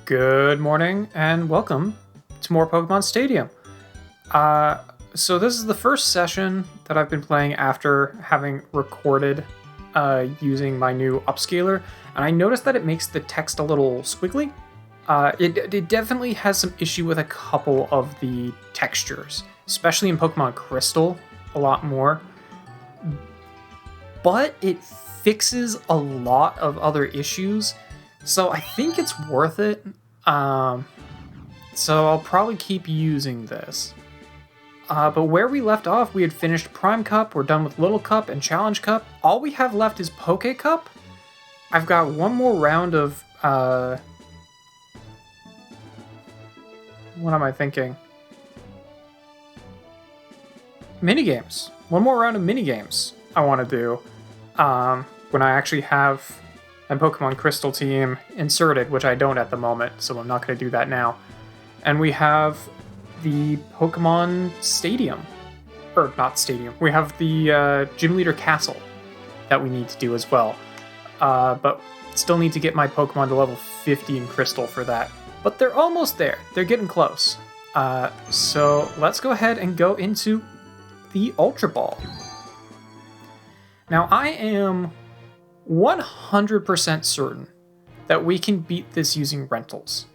Good morning and welcome to more Pokemon Stadium. So this is the first session that I've been playing after having recorded using my new upscaler, and I noticed that it makes the text a little squiggly. It definitely has some issue with a couple of the textures, especially in Pokemon Crystal, a lot more. But it fixes a lot of other issues, so I think it's worth it. So I'll probably keep using this. But where we left off, we had finished Prime Cup, we're done with Little Cup and Challenge Cup. All we have left is Poke Cup. I've got one more round of, what am I thinking? Minigames. One more round of minigames I want to do. When I actually have my Pokemon Crystal team inserted, which I don't at the moment, so I'm not going to do that now. And we have the Pokemon Stadium. Or, not Stadium. We have the Gym Leader Castle that we need to do as well. But still need to get my Pokemon to level 50 in Crystal for that. But they're almost there. They're getting close. So let's go ahead and go into the Ultra Ball. Now, I am 100% certain that we can beat this using rentals.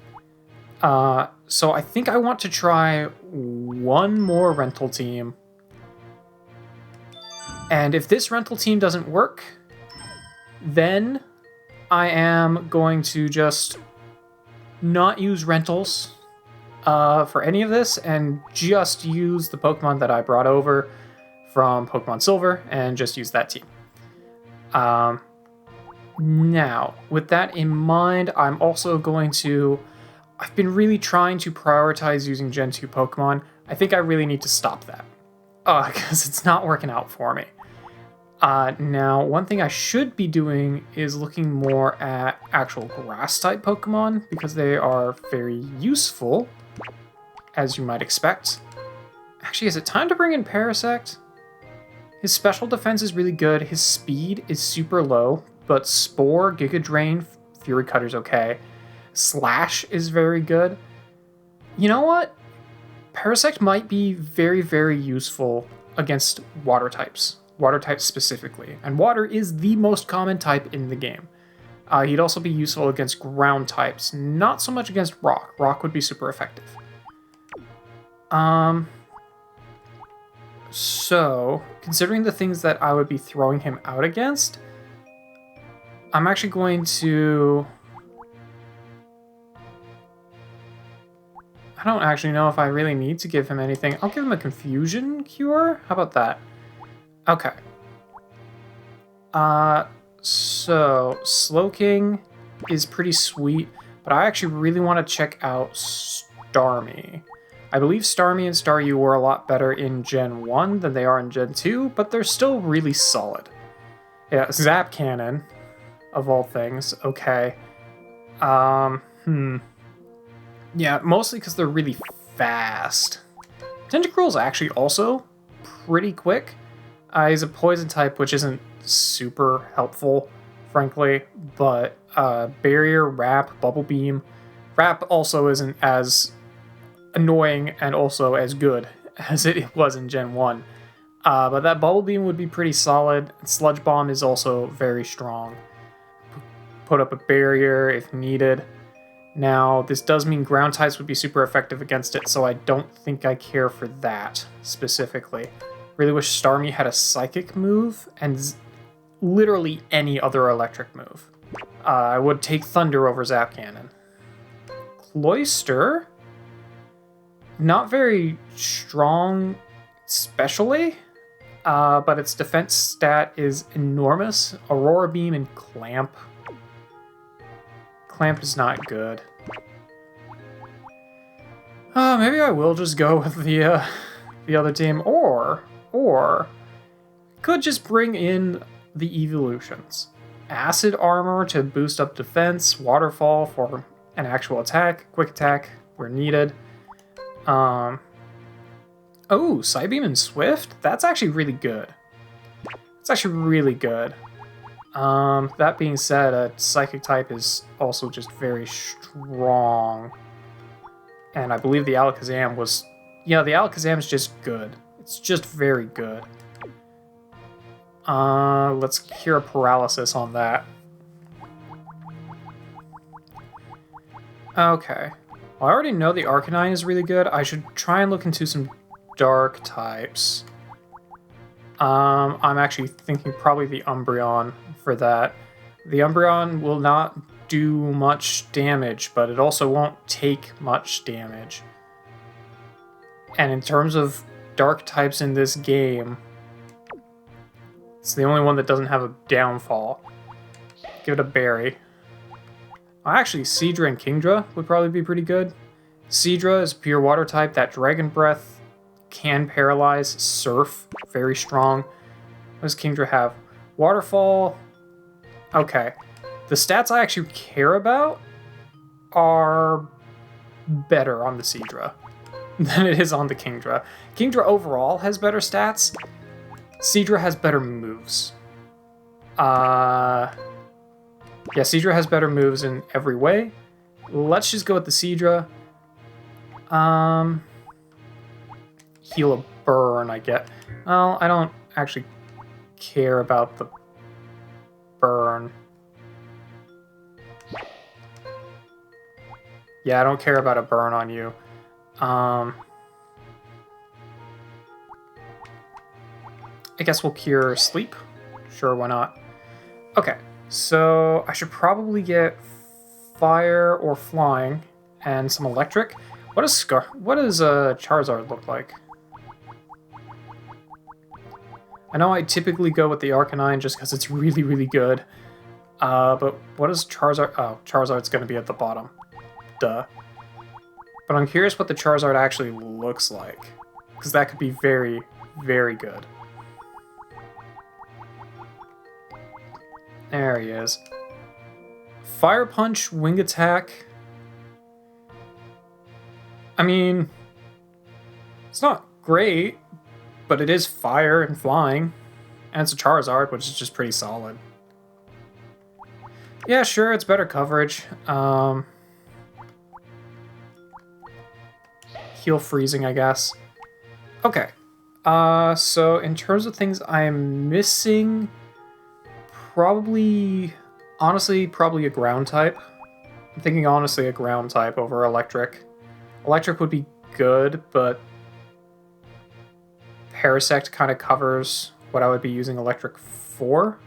So I think I want to try one more rental team. And if this rental team doesn't work, then I am going to just not use rentals for any of this and just use the Pokemon that I brought over from Pokemon Silver and just use that team. Now, with that in mind, I'm also going to... I've been really trying to prioritize using Gen 2 Pokemon. I think I really need to stop that. Because it's not working out for me. Now, one thing I should be doing is looking more at actual Grass-type Pokemon, because they are very useful, as you might expect. Actually, is it time to bring in Parasect? His special defense is really good, his speed is super low, but Spore, Giga Drain, Fury Cutter's okay. Slash is very good. You know what? Parasect might be very, very useful against water types. Water types specifically. And water is the most common type in the game. He'd also be useful against ground types, not so much against rock. Rock would be super effective. So, considering the things that I would be throwing him out against, I'm actually going to... I don't actually know if I really need to give him anything. I'll give him a Confusion Cure? How about that? Okay. So, Slowking is pretty sweet, but I actually really want to check out Starmie. I believe Starmie and Staryu were a lot better in Gen 1 than they are in Gen 2, but they're still really solid. Yeah, Zap Cannon, of all things, okay. Yeah, mostly because they're really fast. Tentacruel's actually also pretty quick. He's a poison type, which isn't super helpful, frankly, but Barrier, Wrap, Bubble Beam. Wrap also isn't as annoying and also as good as it was in Gen 1. But that Bubble Beam would be pretty solid. Sludge Bomb is also very strong. Put up a barrier if needed. Now, this does mean ground types would be super effective against it, so I don't think I care for that specifically. Really wish Starmie had a Psychic move and literally any other electric move. I would take Thunder over Zap Cannon. Cloyster, not very strong especially, but its defense stat is enormous. Aurora Beam and Clamp. Clamp is not good. Maybe I will just go with the other team, or could just bring in the evolutions. Acid Armor to boost up defense, Waterfall for an actual attack, Quick Attack where needed. Oh, Psybeam and Swift? That's actually really good. It's actually really good. That being said, a Psychic type is also just very strong. And I believe the Alakazam was... Yeah, the Alakazam is just good. It's just very good. Let's cure Paralysis on that. Okay. Well, I already know the Arcanine is really good. I should try and look into some dark types. I'm actually thinking probably the Umbreon for that. The Umbreon will not do much damage, but it also won't take much damage. And in terms of dark types in this game, it's the only one that doesn't have a downfall. Give it a berry. Actually, Seadra and Kingdra would probably be pretty good. Seadra is pure water type. That Dragon Breath can paralyze. Surf, very strong. What does Kingdra have? Waterfall. Okay. The stats I actually care about are better on the Seadra than it is on the Kingdra. Kingdra overall has better stats. Seadra has better moves. Yeah, Seadra has better moves in every way. Let's just go with the Seadra. Heal a burn, I get. Well, I don't actually care about the burn. Yeah, I don't care about a burn on you. I guess we'll cure sleep. Sure, why not? Okay, so I should probably get fire or flying and some electric. What does Charizard look like? I know I typically go with the Arcanine just because it's really, really good. But what is Charizard? Oh, Charizard's going to be at the bottom. Duh. But I'm curious what the Charizard actually looks like, because that could be very, very good. There he is. Fire Punch, Wing Attack. I mean, it's not great, but it is fire and flying. And it's a Charizard, which is just pretty solid. Yeah, sure, it's better coverage. Heal freezing, I guess. Okay. So in terms of things I am missing, honestly, probably a ground type. I'm thinking honestly a ground type over electric. Electric would be good, but Parasect kind of covers what I would be using electric for,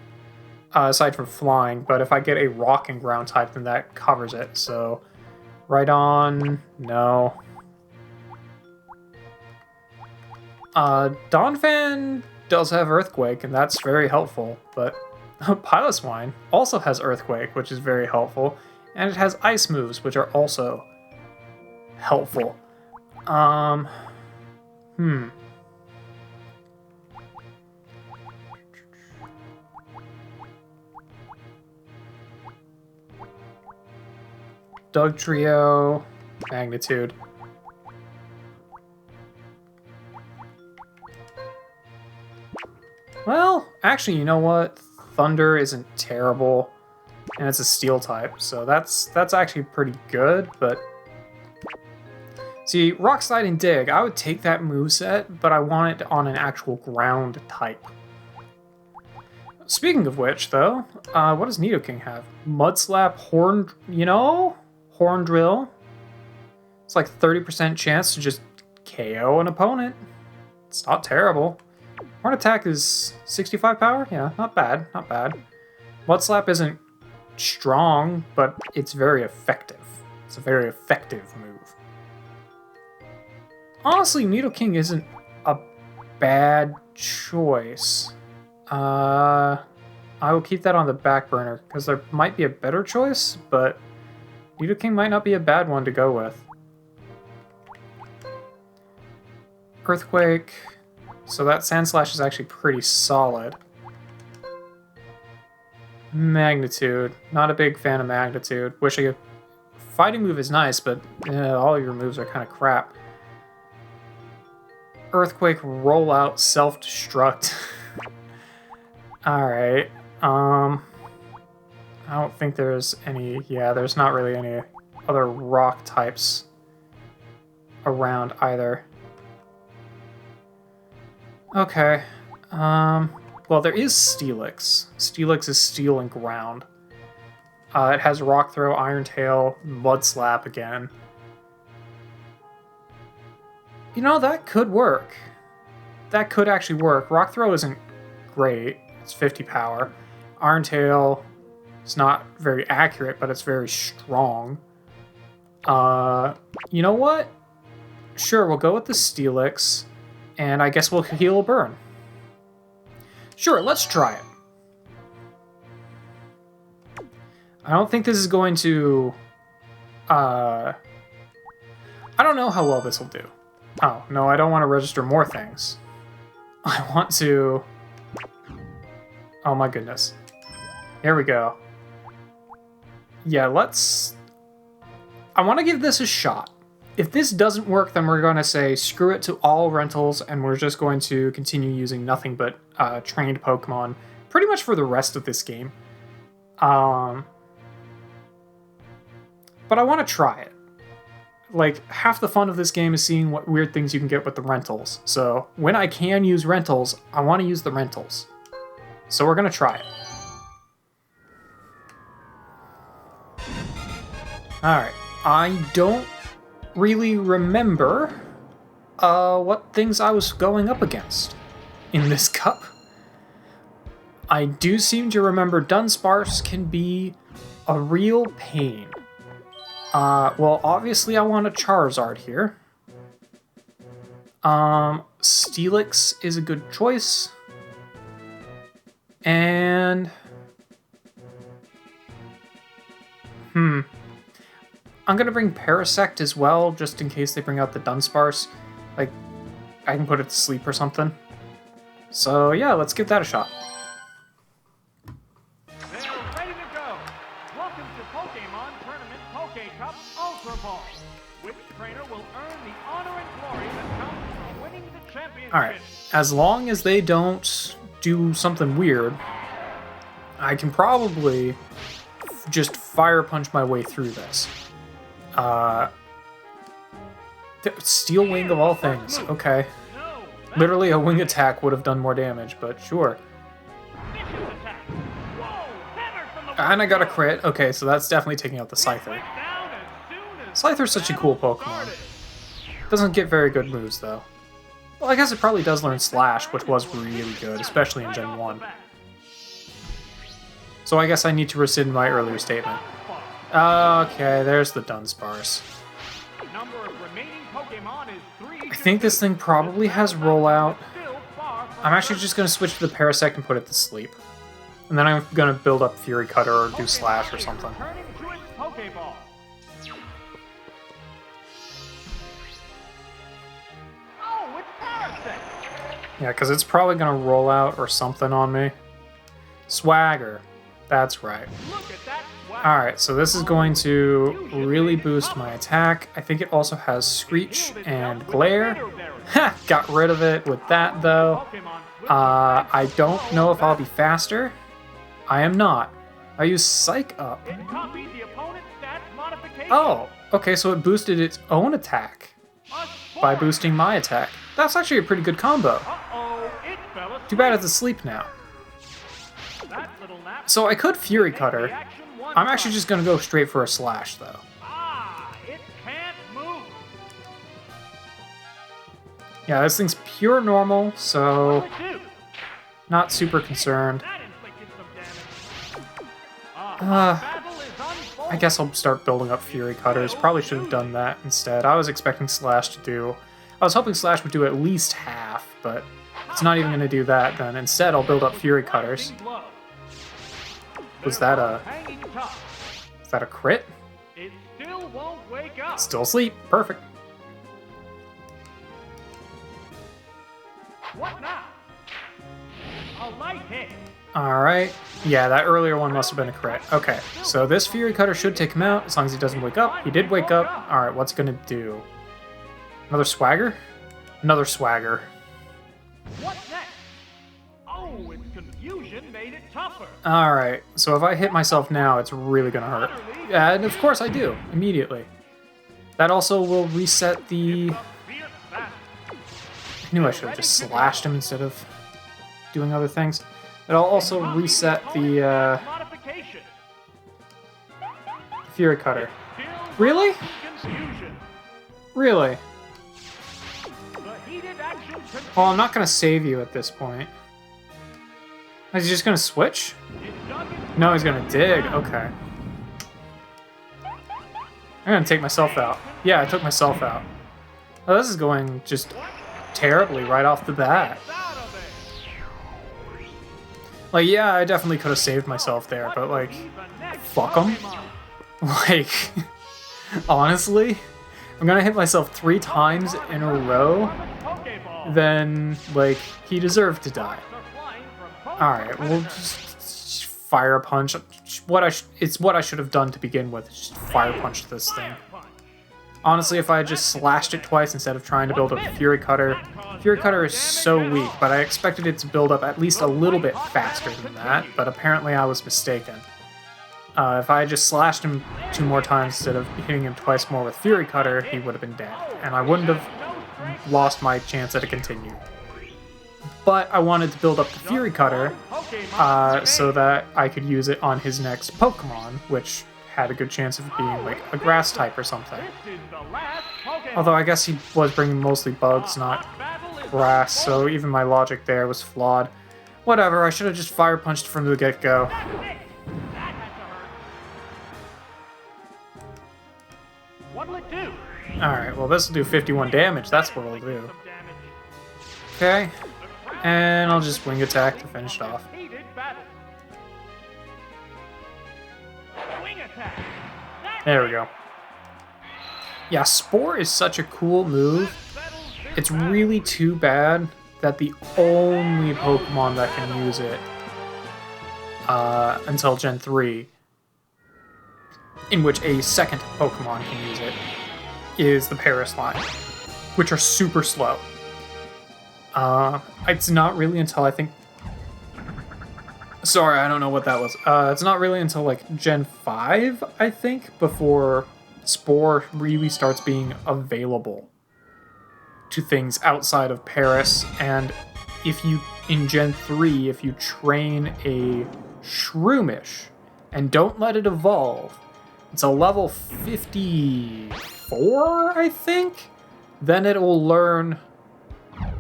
aside from flying. But if I get a rock and ground type, then that covers it. So, Rhydon, no. Donphan does have Earthquake, and that's very helpful, but Piloswine also has Earthquake, which is very helpful, and it has Ice moves, which are also helpful. Doug Trio, Magnitude. Well, actually, you know what? Thunder isn't terrible, and it's a Steel type, so that's actually pretty good, but... See, Rock Slide and Dig, I would take that moveset, but I want it on an actual ground type. Speaking of which, though, what does Nidoking have? Mudslap, Horn... You know? Horn Drill. It's like 30% chance to just KO an opponent. It's not terrible. Horn Attack is 65 power? Yeah, not bad, not bad. Mudslap isn't strong, but it's very effective. It's a very effective move. Honestly, Nidoking isn't a bad choice. I will keep that on the back burner, because there might be a better choice, but Nidoking might not be a bad one to go with. Earthquake. So that Sandslash is actually pretty solid. Magnitude. Not a big fan of Magnitude. Wish I could... Fighting move is nice, but all your moves are kind of crap. Earthquake, Rollout, Self-Destruct. Alright. I don't think there's any... Yeah, there's not really any other rock types around either. Okay. Well, there is Steelix. Steelix is steel and ground. It has Rock Throw, Iron Tail, Mud Slap again. You know, that could work. That could actually work. Rock Throw isn't great. It's 50 power. Iron Tail is not very accurate, but it's very strong. You know what? Sure, we'll go with the Steelix, and I guess we'll heal a burn. Sure, let's try it. I don't think this is going to... I don't know how well this will do. Oh, no, I don't want to register more things. I want to... Oh my goodness. Here we go. Yeah, let's... I want to give this a shot. If this doesn't work, then we're going to say screw it to all rentals, and we're just going to continue using nothing but trained Pokemon pretty much for the rest of this game. But I want to try it. Like, half the fun of this game is seeing what weird things you can get with the rentals. So, when I can use rentals, I want to use the rentals. So we're going to try it. Alright, I don't really remember what things I was going up against in this cup. I do seem to remember Dunsparce can be a real pain. Well, obviously I want a Charizard here. Steelix is a good choice. And... I'm gonna bring Parasect as well, just in case they bring out the Dunsparce. Like, I can put it to sleep or something. So yeah, let's give that a shot. They're ready to go. Welcome to Pokémon Tournament Poké-Cup Ultraball. Which trainer will earn the honor and glory that comes from winning the championship? Alright, as long as they don't do something weird, I can probably just fire punch my way through this. Steel Wing of all things. Okay. Literally a wing attack would have done more damage, but sure. And I got a crit. Okay, so that's definitely taking out the Scyther. Scyther's such a cool Pokemon. Doesn't get very good moves, though. Well, I guess it probably does learn Slash, which was really good, especially in Gen 1. So I guess I need to rescind my earlier statement. Okay, there's the Dunsparce. I think this thing probably has Rollout. I'm actually just going to switch to the Parasect and put it to sleep. And then I'm going to build up Fury Cutter or do Slash or something. Yeah, because it's probably going to roll out or something on me. Swagger. That's right. Alright, so this is going to really boost my attack. I think it also has Screech and Glare. Ha! Got rid of it with that, though. I don't know if I'll be faster. I am not. I use Psych Up. Oh, okay, so it boosted its own attack by boosting my attack. That's actually a pretty good combo. Too bad it's asleep now. So I could Fury Cutter. I'm actually just going to go straight for a Slash, though. Yeah, this thing's pure normal, so not super concerned. I guess I'll start building up Fury Cutters. Probably should have done that instead. I was expecting Slash to do... I was hoping Slash would do at least half, but it's not even going to do that then. Instead, I'll build up Fury Cutters. Was that a... Is that a crit? It still won't wake up. Still asleep. Perfect. What now? A light hit. Alright. Yeah, that earlier one must have been a crit. Okay, so this Fury Cutter should take him out, as long as he doesn't wake up. He did wake up. Alright, what's it gonna do? Another Swagger? Another Swagger. What next? Oh, its confusion made it tougher. Alright, so if I hit myself now, it's really gonna hurt. Yeah, and of course I do, immediately. That also will reset the... Fierce battle. I knew I should have just slashed him instead of doing other things. It'll also reset the Modification. Fury Cutter. Still Really? confusion. Really? The heated action continues. Oh, I'm not gonna save you at this point. Is he just gonna switch? It doesn't No, he's gonna dig. Okay. I'm gonna take myself out. Yeah, I took myself out. Oh, this is going just terribly right off the bat. out of it. Like, yeah, I definitely could have saved myself there, but like, He's the next fuck 'em. Pokemon. like, honestly, I'm gonna hit myself 3 times in a row, Pokeball. then, like, he deserved to die. Are flying from both Alright, we'll just fire punch. It's what I should have done to begin with, just fire punch this thing. punch. Honestly, if I had just slashed it twice instead of trying to build a Fury Cutter... Fury Cutter is so weak, but I expected it to build up at least a little bit faster than that, but apparently I was mistaken. If I had just slashed him 2 more times instead of hitting him twice more with Fury Cutter, he would have been dead, and I wouldn't have lost my chance at a continue. But I wanted to build up the Fury Cutter so that I could use it on his next Pokemon, which had a good chance of being like a grass type or something. This is the last Pokemon. Although I guess he was bringing mostly bugs, not grass, so even my logic there was flawed. Whatever, I should have just fire punched from the get-go. That had to hurt. What'll it do? Alright, well this will do 51 damage, that's what it'll do. Some damage. Okay, and I'll just wing attack to finish it off. Heated battle. Wing attack. There we go. Yeah, Spore is such a cool move. It's really too bad that the only Pokemon that can use it until Gen 3, in which a second Pokemon can use it, is the Paris line, which are super slow. It's not really until I think... Sorry, I don't know what that was. It's not really until like Gen 5, I think, before Spore really starts being available to things outside of Paris. And if you, in Gen 3, if you train a Shroomish and don't let it evolve, it's a level 54, I think, then it will learn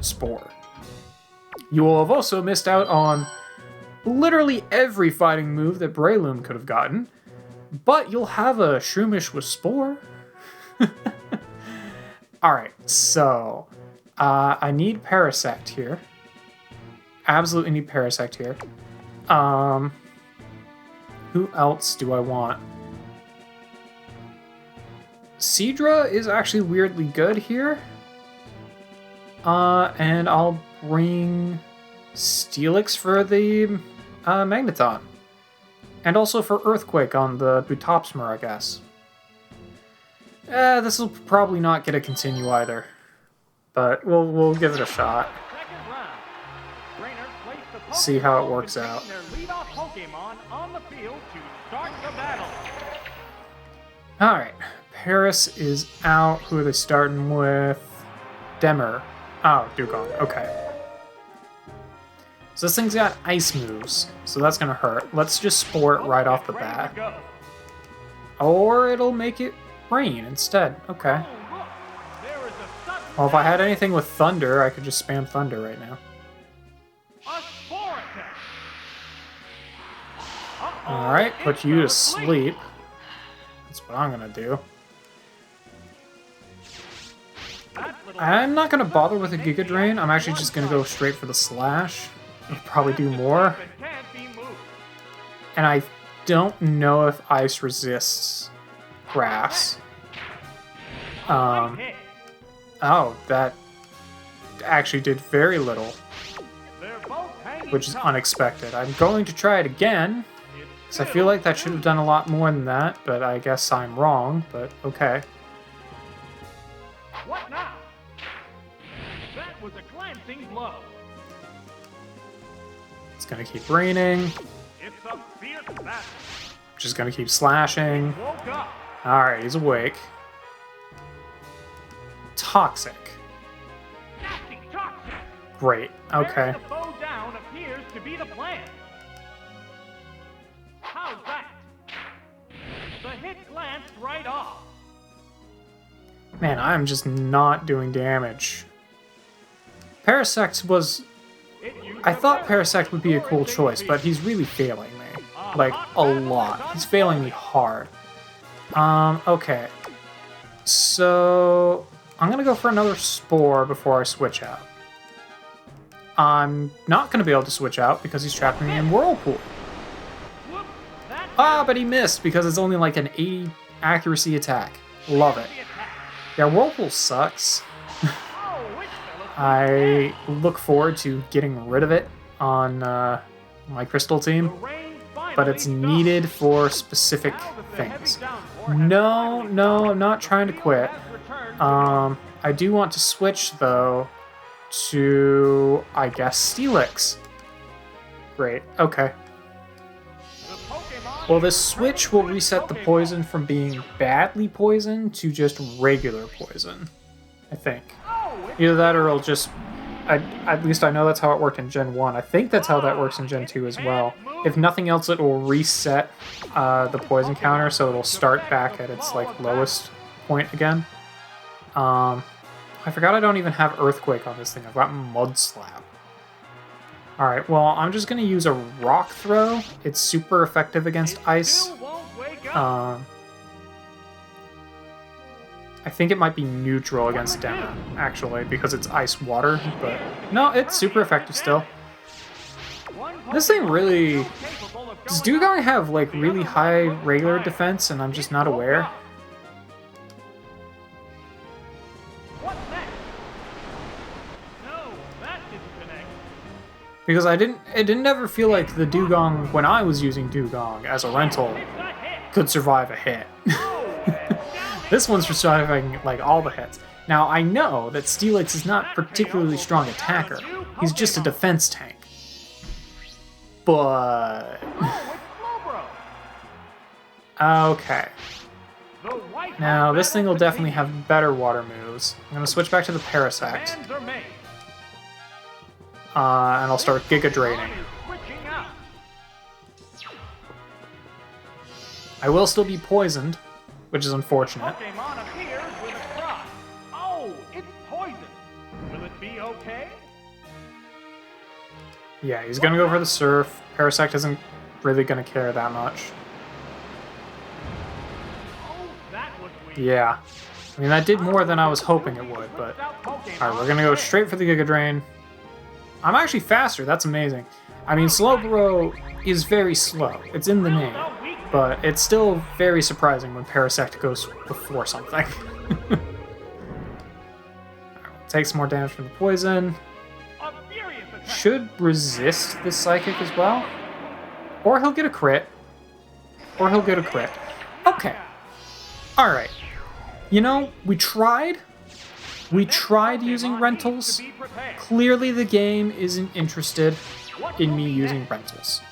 Spore. You will have also missed out on literally every fighting move that Breloom could have gotten, but you'll have a Shroomish with Spore. Alright, so I need Parasect here. Absolutely need Parasect here. Who else do I want? Seadra is actually weirdly good here. And I'll bring Steelix for the Magneton. And also for Earthquake on the Butopsmer, I guess. This will probably not get a continue either. But we'll give it a shot. Second round. Trainers place the See how it Pokeball works between out. Their leadoff Pokemon on the field to start the battle. Alright, Paris is out. Who are they starting with? Demer. Oh, Dugong. Okay. So this thing's got ice moves, so that's gonna hurt. Let's just Spore it right off the Ready to bat. go. Or it'll make it rain instead. Okay. Oh, look. There is a sudden Well, if I had anything with Thunder, I could just spam Thunder right now. a Spore attack. Uh-oh, Alright, put it's you to gonna sleep. That's what I'm gonna do. That little I'm not gonna bother with a Giga Drain. I'm actually just gonna go straight for the Slash. It'll probably do more. weapon can't be moved. And I don't know if Ice resists Grass. Hit. Oh, that actually did very little, They're both hanging which is tough. unexpected. I'm going to try it again, It's because I feel like that should have done a lot more than that, but I guess I'm wrong, but okay. What now? That was a glancing blow. It's gonna keep raining. It's a fierce battle. Just gonna keep slashing. Woke up. Alright, he's awake. Toxic. Nasty toxic. Great. Okay. Bearing the foe down appears to be the plan. How's that? The hit glanced right off. Man, I'm just not doing damage. Parasect was... I thought Parasect would be a cool choice, but he's really failing me. Like, a lot. He's failing me hard. Okay. So... I'm gonna go for another Spore before I switch out. I'm not gonna be able to switch out because he's trapping me in Whirlpool. Ah, but he missed because it's only like an 80 accuracy attack. Love it. Yeah, Whirlpool sucks. I look forward to getting rid of it on my Crystal team, but it's needed for specific things. No, I'm not trying to quit. I do want to switch, though, to, I guess, Steelix. Great, okay. Well, this switch will reset the poison from being badly poisoned to just regular poison, I think. Either that or it'll just... at least I know that's how it worked in Gen 1. I think that's how that works in Gen 2 as well. If nothing else, it will reset the poison counter, so it'll start back at its like lowest point again. I forgot I don't even have Earthquake on this thing. I've got Mud Slap. Alright, well, I'm just going to use a Rock Throw. It's super effective against Ice. I think it might be neutral against Demo, actually, because it's Ice Water, but... No, it's super effective still. This thing really... Does Dugong have, like, really high regular defense and I'm just not aware? Because it didn't ever feel like the Dugong, when I was using Dugong as a rental, could survive a hit. This one's surviving, like, all the hits. Now, I know that Steelix is not a particularly strong attacker. He's just a defense tank. But... Okay. Now, this thing will definitely have better water moves. I'm going to switch back to the Parasect. And I'll start Giga Draining. I will still be poisoned, which is unfortunate. Oh, it's poison. Will it be okay? Yeah, he's gonna go for the Surf. Parasect isn't really gonna care that much. Yeah. I mean, that did more than I was hoping it would, but... Alright, we're gonna go straight for the Giga Drain. I'm actually faster, that's amazing. I mean, Slowbro is very slow. It's in the name. But it's still very surprising when Parasect goes before something. Takes more damage from the poison. Should resist this Psychic as well. Or he'll get a crit. Okay. Alright. You know, we tried. We tried using rentals. Clearly the game isn't interested in me using rentals.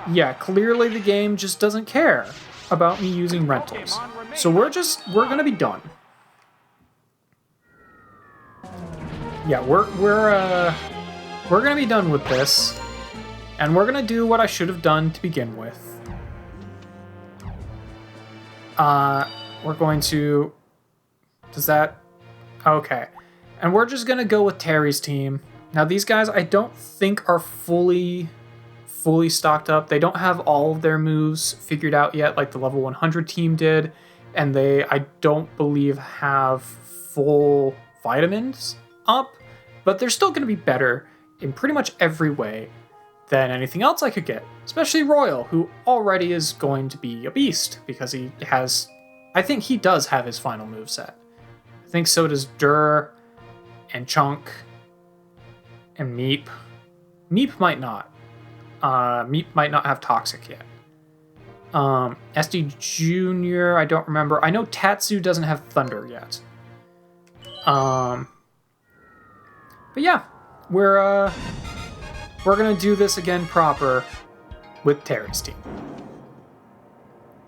Yeah, clearly the game just doesn't care about me using rentals. So we're gonna be done. Yeah, we're gonna be done with this. And we're gonna do what I should have done to begin with. We're going to... Does that... Okay. And we're just gonna go with Terry's team. Now these guys I don't think are fully stocked up. They don't have all of their moves figured out yet like the level 100 team did. And they, I don't believe, have full vitamins up. But they're still gonna be better in pretty much every way than anything else I could get. Especially Royal, who already is going to be a beast because he has... I think he does have his final moveset. I think so does Dur and Chunk and Meep. Meep might not. Meep might not have Toxic yet. SD Jr., I don't remember. I know Tatsu doesn't have Thunder yet. But yeah, we're we're going to do this again proper with Terry's team.